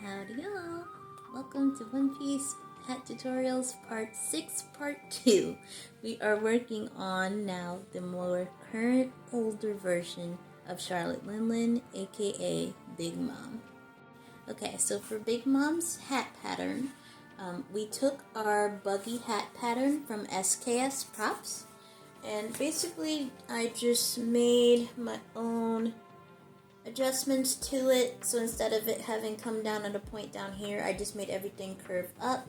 Howdy y'all! Welcome to One Piece Hat Tutorials Part 6, Part 2. We are working on now the more current, older version of Charlotte Linlin, aka Big Mom. Okay, so for Big Mom's hat pattern, we took our Buggy Hat Pattern from SKS Props, and basically I just made my own adjustments to it. So instead of it having come down at a point down here, I just made everything curve up,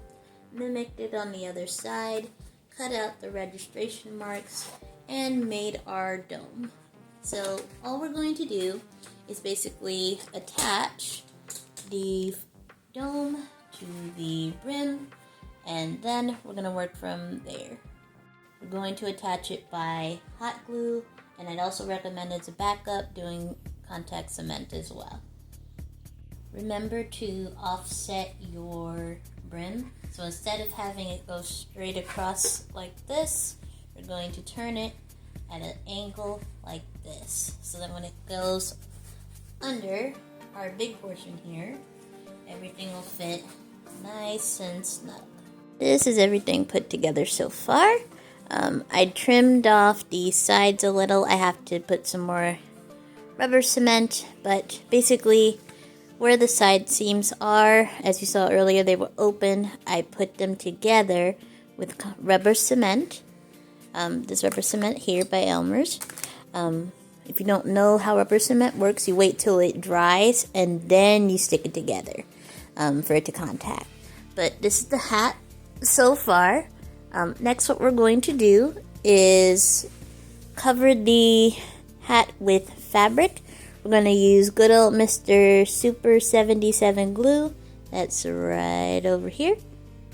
mimicked it on the other side, cut out the registration marks, and made our dome. So all we're going to do is basically attach the dome to the brim, and then we're going to work from there. We're going to attach it by hot glue, and I'd also recommend as a backup doing contact cement as well. Remember to offset your brim. So instead of having it go straight across like this, we're going to turn it at an angle like this. So that when it goes under our big portion here, everything will fit nice and snug. This is everything put together so far. I trimmed off the sides a little. I have to put some more rubber cement, but basically where the side seams are, as you saw earlier, they were open. I put them together with rubber cement. This rubber cement here by Elmer's. If you don't know how rubber cement works, you wait till it dries and then you stick it together for it to contact. But this is the hat so far. Next, what we're going to do is cover the hat with fabric. We're going to use good old Mr. Super 77 glue. That's right over here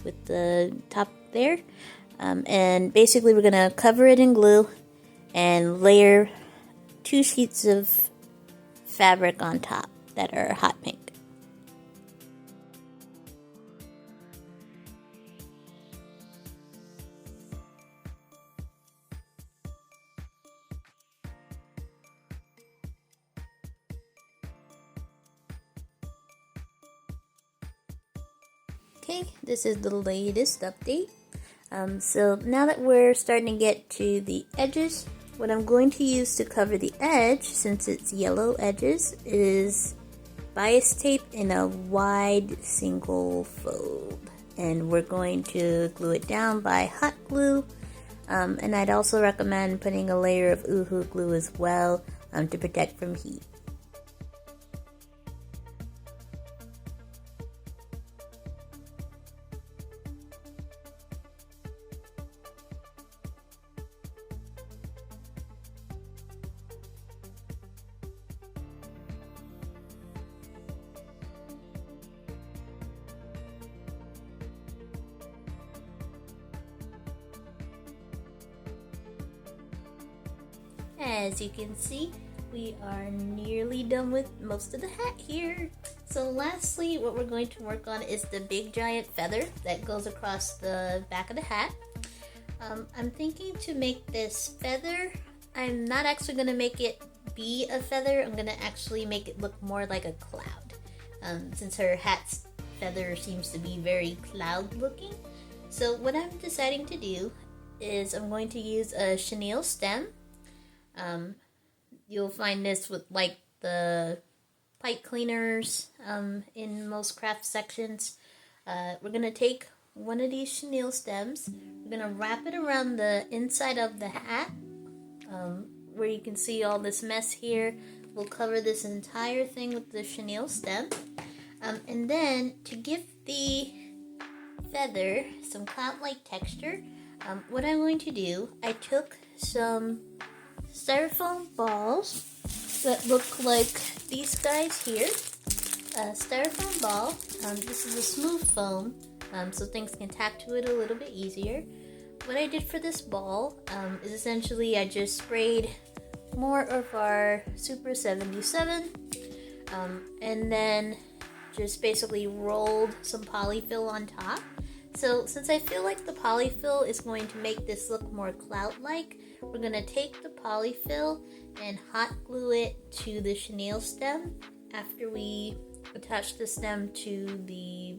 with the top there. And basically we're going to cover it in glue and layer 2 sheets of fabric on top that are hot pink. Okay, this is the latest update. So now that we're starting to get to the edges, what I'm going to use to cover the edge, since it's yellow edges, is bias tape in a wide single fold. And we're going to glue it down by hot glue. And I'd also recommend putting a layer of Uhu glue as well to protect from heat. As you can see, we are nearly done with most of the hat here. So lastly, what we're going to work on is the big giant feather that goes across the back of the hat. I'm thinking to make this feather, I'm not actually going to make it be a feather, I'm going to actually make it look more like a cloud. Since her hat's feather seems to be very cloud looking. So what I'm deciding to do is I'm going to use a chenille stem. You'll find this with like the pipe cleaners in most craft sections. We're going to take one of these chenille stems. We're going to wrap it around the inside of the hat where you can see all this mess here. We'll cover this entire thing with the chenille stem. And then to give the feather some cloud-like texture, what I'm going to do, I took some styrofoam balls that look like these guys here. A styrofoam ball. This is a smooth foam, so things can tack to it a little bit easier. What I did for this ball is essentially I just sprayed more of our Super 77 and then just basically rolled some polyfill on top. So since I feel like the polyfill is going to make this look more cloud-like, we're going to take the polyfill and hot glue it to the chenille stem after we attach the stem to the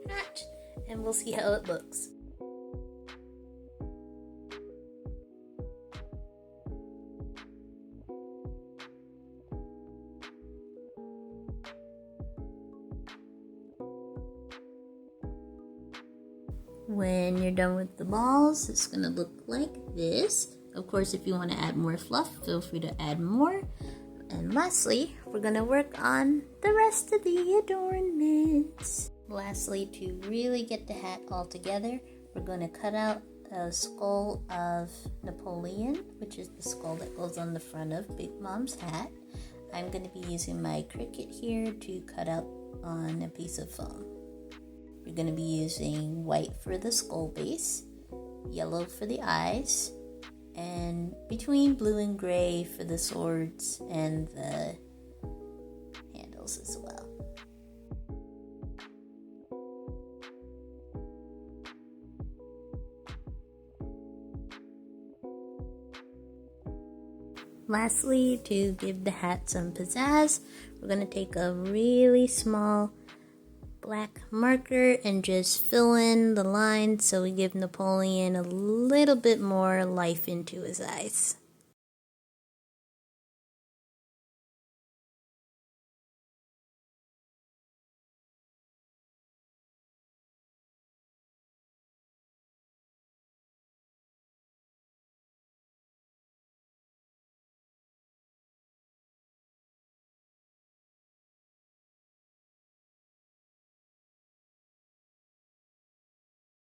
hat and we'll see how it looks. When you're done with the balls, it's going to look like this. Of course, if you want to add more fluff, feel free to add more. And lastly, we're going to work on the rest of the adornments. Lastly, to really get the hat all together, we're going to cut out a skull of Napoleon, which is the skull that goes on the front of Big Mom's hat. I'm going to be using my Cricut here to cut out on a piece of foam. You're going to be using white for the skull base, yellow for the eyes, and between blue and gray for the swords and the handles as well. Lastly, to give the hat some pizzazz, we're going to take a really small black marker and just fill in the lines so we give Napoleon a little bit more life into his eyes.